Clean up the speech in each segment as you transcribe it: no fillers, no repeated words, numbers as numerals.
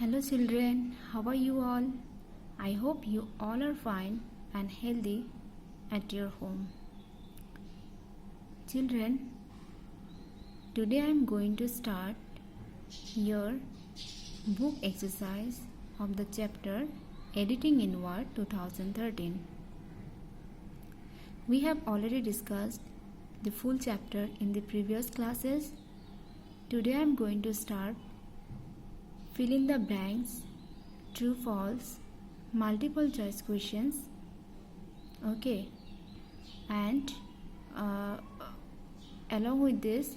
Hello children, how are you all? I hope you all are fine and healthy at your home. Children, today I am going to start your book exercise of the chapter Editing in Word 2013. We have already discussed the full chapter in the previous classes. Today I am going to start fill in the blanks, true, false, multiple choice questions. Okay, and along with this,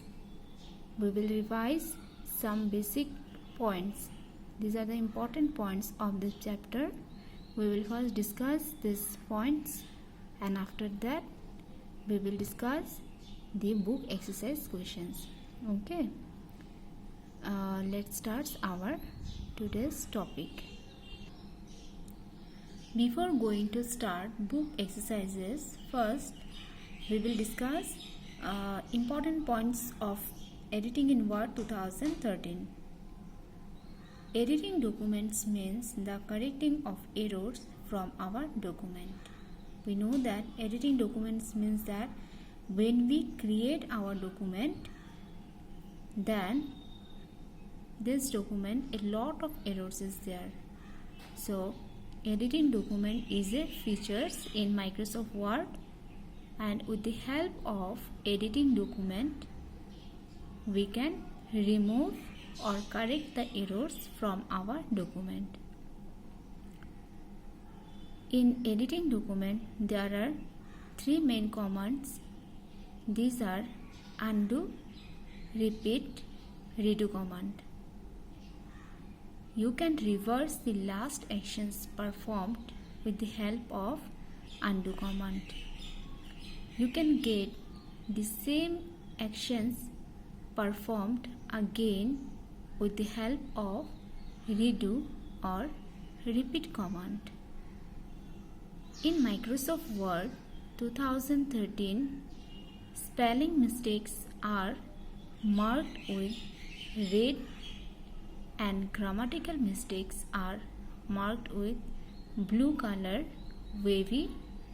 we will revise some basic points. These are the important points of this chapter. We will first discuss these points, and after that, we will discuss the book exercise questions. Okay. Let's start our today's topic. Before going to start book exercises, first we will discuss important points of Editing in Word 2013. Editing documents means the correcting of errors from our document. We know that editing documents means that when we create our document, then this document a lot of errors is there. So editing document is a features in Microsoft Word, and with the help of editing document we can remove or correct the errors from our document. In editing document there are three main commands. These are undo, repeat, redo command. You can reverse the last actions performed with the help of undo command. You can get the same actions performed again with the help of redo or repeat command. In Microsoft Word 2013, spelling mistakes are marked with red and grammatical mistakes are marked with blue color wavy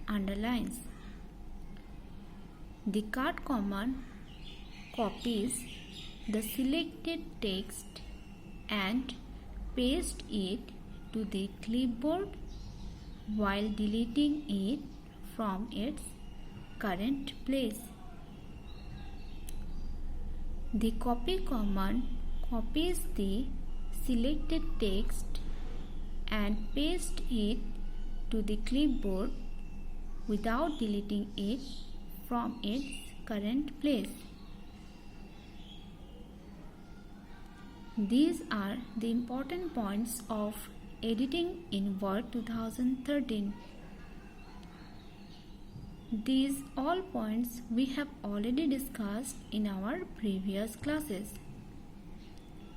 underlines. The cut command copies the selected text and pastes it to the clipboard while deleting it from its current place. The copy command copies the selected text and pastes it to the clipboard without deleting it from its current place. These are the important points of Editing in Word 2013. These all points we have already discussed in our previous classes.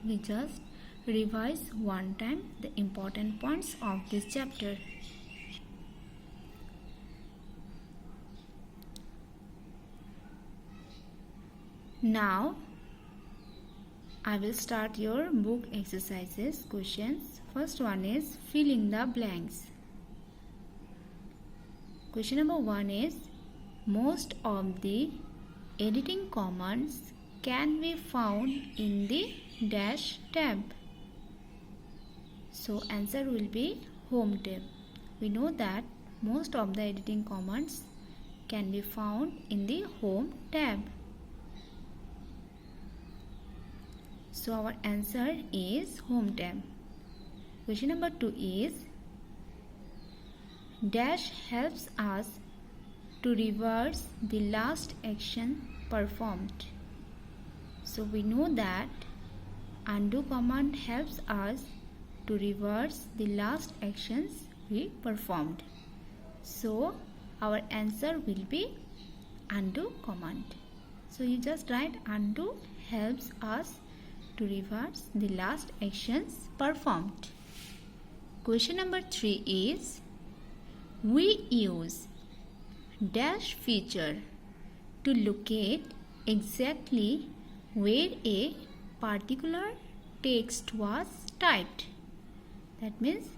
We just revise one time the important points of this chapter. Now I will start your book exercises questions. First one is fill in the blanks. Question number 1 is most of the editing commands can be found in the dash tab. So answer will be home tab. We know that most of the editing commands can be found in the home tab. So our answer is home tab. Question number 2 is dash helps us to reverse the last action performed. So we know that undo command helps us to reverse the last actions we performed. So our answer will be undo command. So you just write undo helps us to reverse the last actions performed. Question number 3 is we use dash feature to locate exactly where a particular text was typed. That means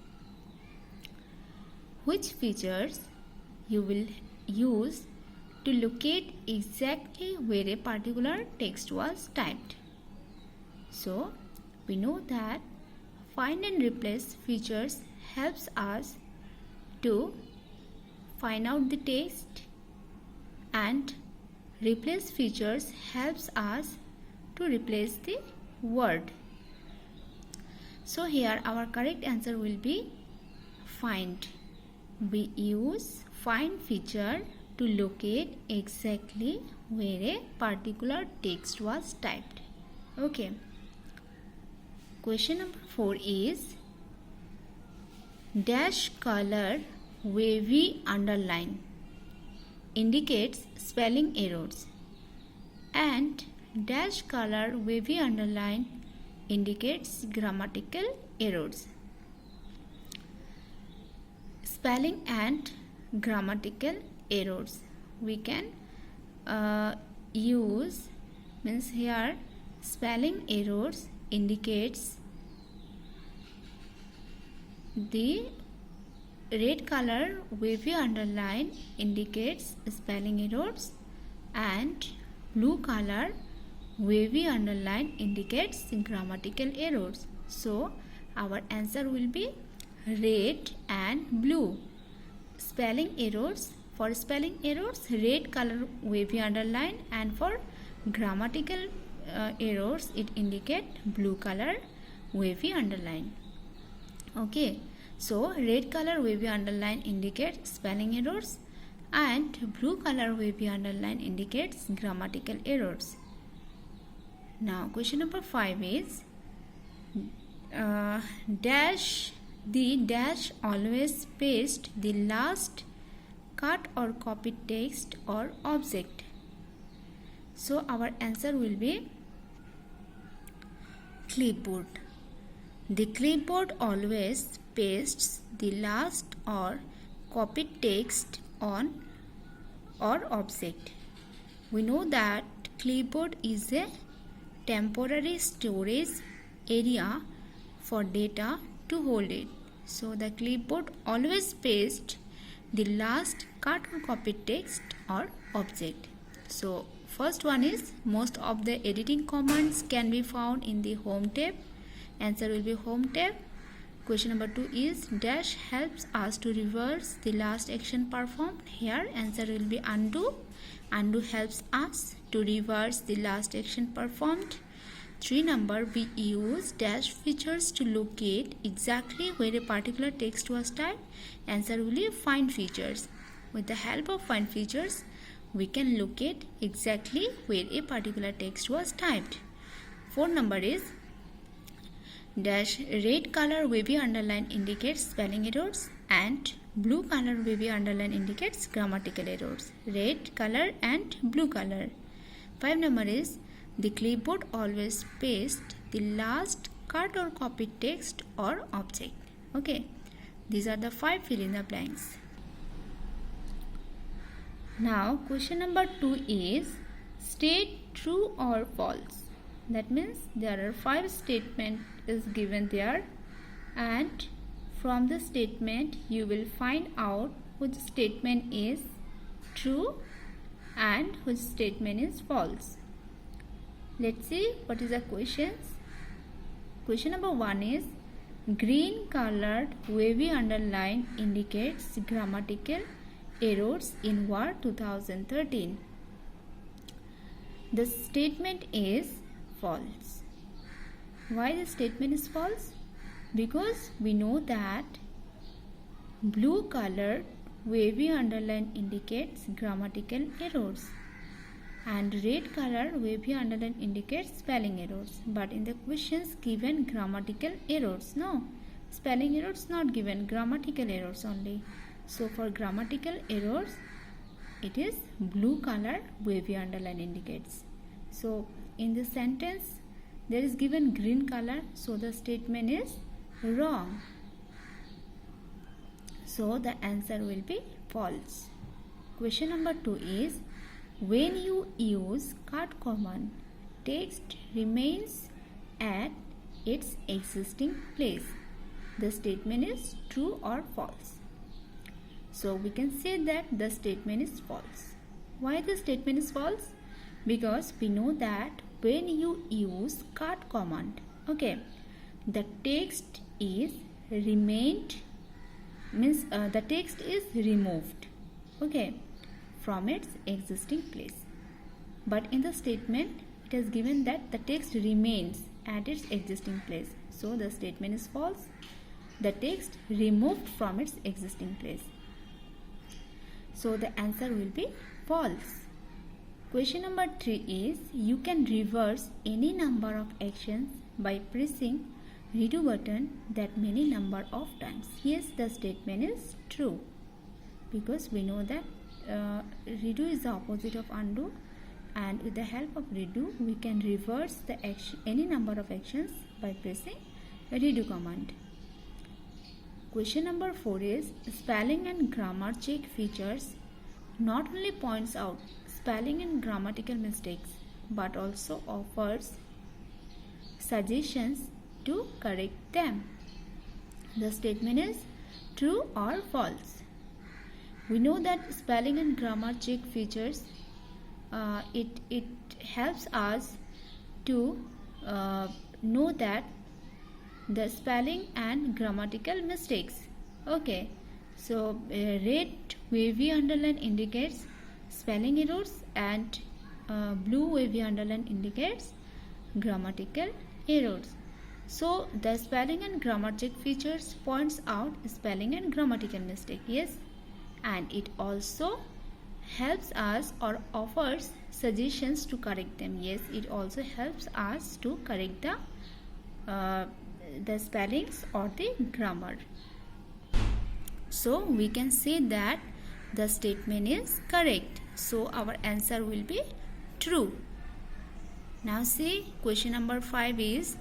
which features you will use to locate exactly where a particular text was typed. So we know that find and replace features helps us to find out the text, and replace features helps us to replace the word. So here our correct answer will be find. We use find feature to locate exactly where a particular text was typed. Okay. Question number 4 is dash color wavy underline indicates spelling errors, and dash color wavy underline indicates grammatical errors. Spelling and grammatical errors we can use, means here spelling errors indicates the red color wavy underline indicates spelling errors, and blue color wavy underline indicates grammatical errors. So our answer will be red and blue. Spelling errors, for spelling errors red color wavy underline, and for grammatical errors it indicate blue color wavy underline. Okay, so red color wavy underline indicates spelling errors, and blue color wavy underline indicates grammatical errors. Now question number 5 is dash always paste the last cut or copied text or object. So our answer will be clipboard. The clipboard always pastes the last or copied text on or object. We know that clipboard is a temporary storage area for data to hold it. So the clipboard always pastes the last cut or copied text or object. So first one is most of the editing commands can be found in the home tab. Answer will be home tab. Question number 2 is dash helps us to reverse the last action performed. Here answer will be undo. Undo helps us to reverse the last action performed. 3 number, we use dash features to locate exactly where a particular text was typed. Answer will be find features. With the help of find features, we can locate exactly where a particular text was typed. 4 number is dash red color wavy underline indicates spelling errors, and blue color wavy underline indicates grammatical errors. Red color and blue color. 5 number is the clipboard always pastes the last cut or copied text or object. Okay, these are the 5 fill in the blanks. Now question number 2 is state true or false. That means there are 5 statements is given there, and from the statement you will find out which statement is true and which statement is false. Let's see what is the questions. Question number 1 is green colored wavy underline indicates grammatical errors in Word 2013. The statement is false. Why the statement is false? Because we know that blue colored wavy underline indicates grammatical errors, and red color wavy underline indicates spelling errors. But in the questions given grammatical errors, no, spelling errors not given, grammatical errors only. So for grammatical errors it is blue color wavy underline indicates. So in the sentence there is given green color, so the statement is wrong. So the answer will be false. Question number 2 is when you use cut command, text remains at its existing place. the statement is true or false. So we can say that the statement is false. Why the statement is false? Because we know that when you use cut command, okay, the text is remained, means the text is removed, okay, from its existing place. But in the statement it is given that the text remains at its existing place. So the statement is false. The text removed from its existing place. So the answer will be false. Question number 3 is, you can reverse any number of actions by pressing redo button that many number of times. Yes, the statement is true, because we know that redo is the opposite of undo, and with the help of redo we can reverse the action, any number of actions, by pressing redo command. Question number 4 is, spelling and grammar check features not only points out spelling and grammatical mistakes but also offers suggestions to correct them. The statement is true or false. We know that spelling and grammar check features it helps us to know that the spelling and grammatical mistakes. Okay, so red wavy underline indicates spelling errors, and blue wavy underline indicates grammatical errors. So the spelling and grammar check features points out spelling and grammatical mistake. Yes, and it also helps us or offers suggestions to correct them. Yes, it also helps us to correct the spellings or the grammar. So we can say that the statement is correct. So our answer will be true. Now see, question number 5 is,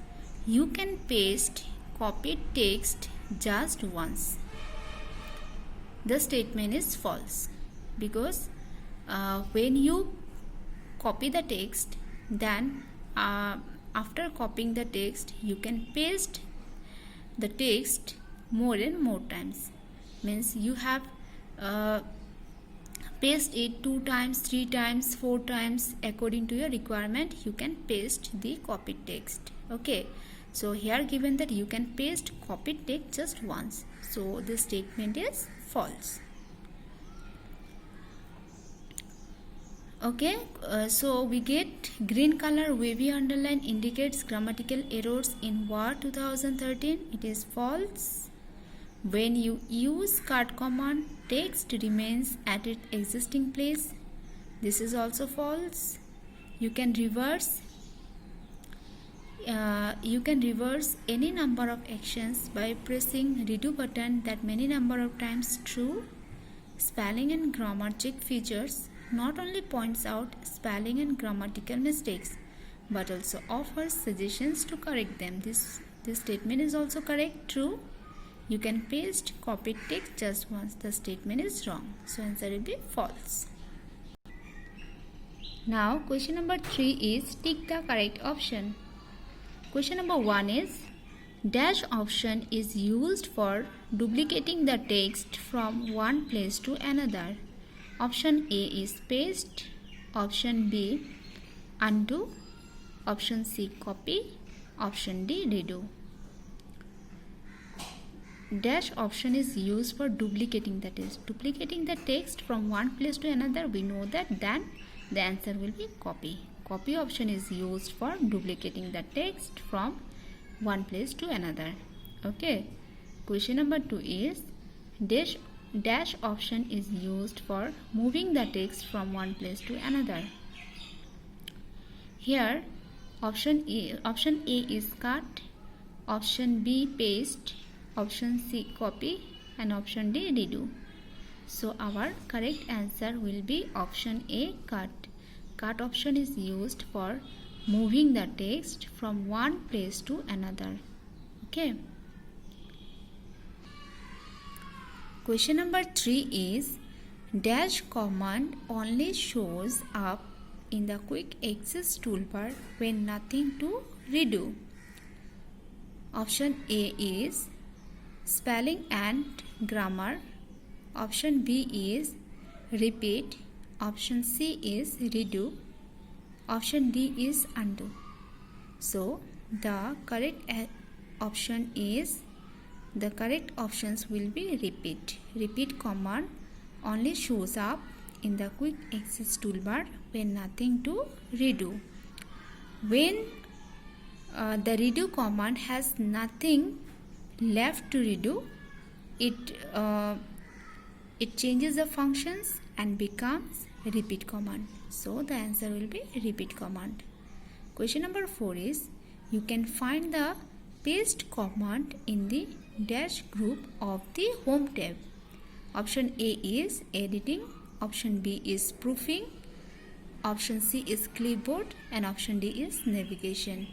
you can paste copied text just once. The statement is false, because when you copy the text, then after copying the text you can paste the text more and more times. Means you have paste it 2 times, 3 times, 4 times, according to your requirement you can paste the copied text. Okay, so here given that you can paste copied text just once, so this statement is false. Okay, so we get green color wavy underline indicates grammatical errors in Word 2013. It is false. When you use cut command, text remains at its existing place. This is also false. You can reverse any number of actions by pressing redo button that many number of times. True. Spelling and grammar check features not only points out spelling and grammatical mistakes but also offers suggestions to correct them. This statement is also correct. True. You can paste copied text just once. The statement is wrong. So answer will be false. Now question number 3 is, tick the correct option. Question number 1 is, dash option is used for duplicating the text from one place to another. Option A is paste, option B undo, option C copy, option D redo. Dash option is used for duplicating the text. Duplicating the text from one place to another, we know that, then the answer will be copy. Copy option is used for duplicating the text from one place to another. Okay. Question number 2 is, dash option is used for moving the text from one place to another. Here option A is cut, option B paste, option C copy, and option D redo. So our correct answer will be option A, cut. Cut option is used for moving the text from one place to another. Okay. Question number 3 is, dash command only shows up in the quick access toolbar when nothing to redo. Option A is spelling and grammar. Option B is repeat. Option C is redo. Option D is undo. So the correct options will be repeat. Repeat command only shows up in the quick access toolbar when nothing to redo. When the redo command has nothing left to redo, it changes the functions and becomes repeat command. So the answer will be repeat command. Question number 4 is, you can find the paste command in the dash group of the home tab. Option A is editing, option B is proofing, option C is clipboard, and option D is navigation.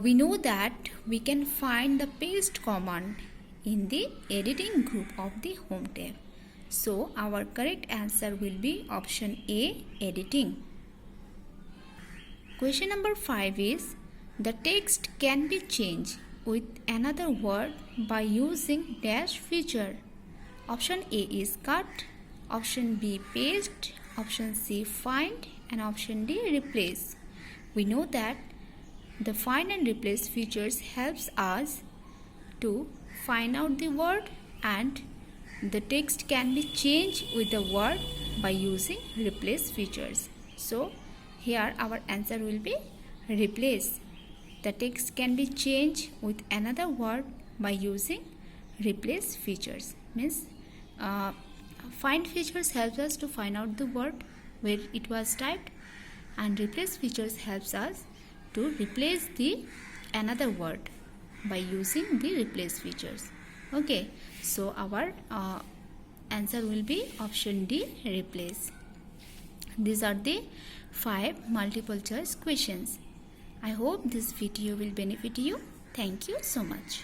We know that we can find the paste command in the editing group of the home tab. So our correct answer will be option A, editing. Question number 5 is, the text can be changed with another word by using dash feature. Option A is cut, option B paste, option C find, and option D replace. We know that the find and replace features helps us to find out the word, and the text can be changed with the word by using replace features. So here our answer will be replace. The text can be changed with another word by using replace features. Means find features helps us to find out the word where it was typed, and replace features helps us to replace the another word by using the replace features. Okay, so our answer will be option D, replace. These are the 5 multiple choice questions. I hope this video will benefit you. Thank you so much.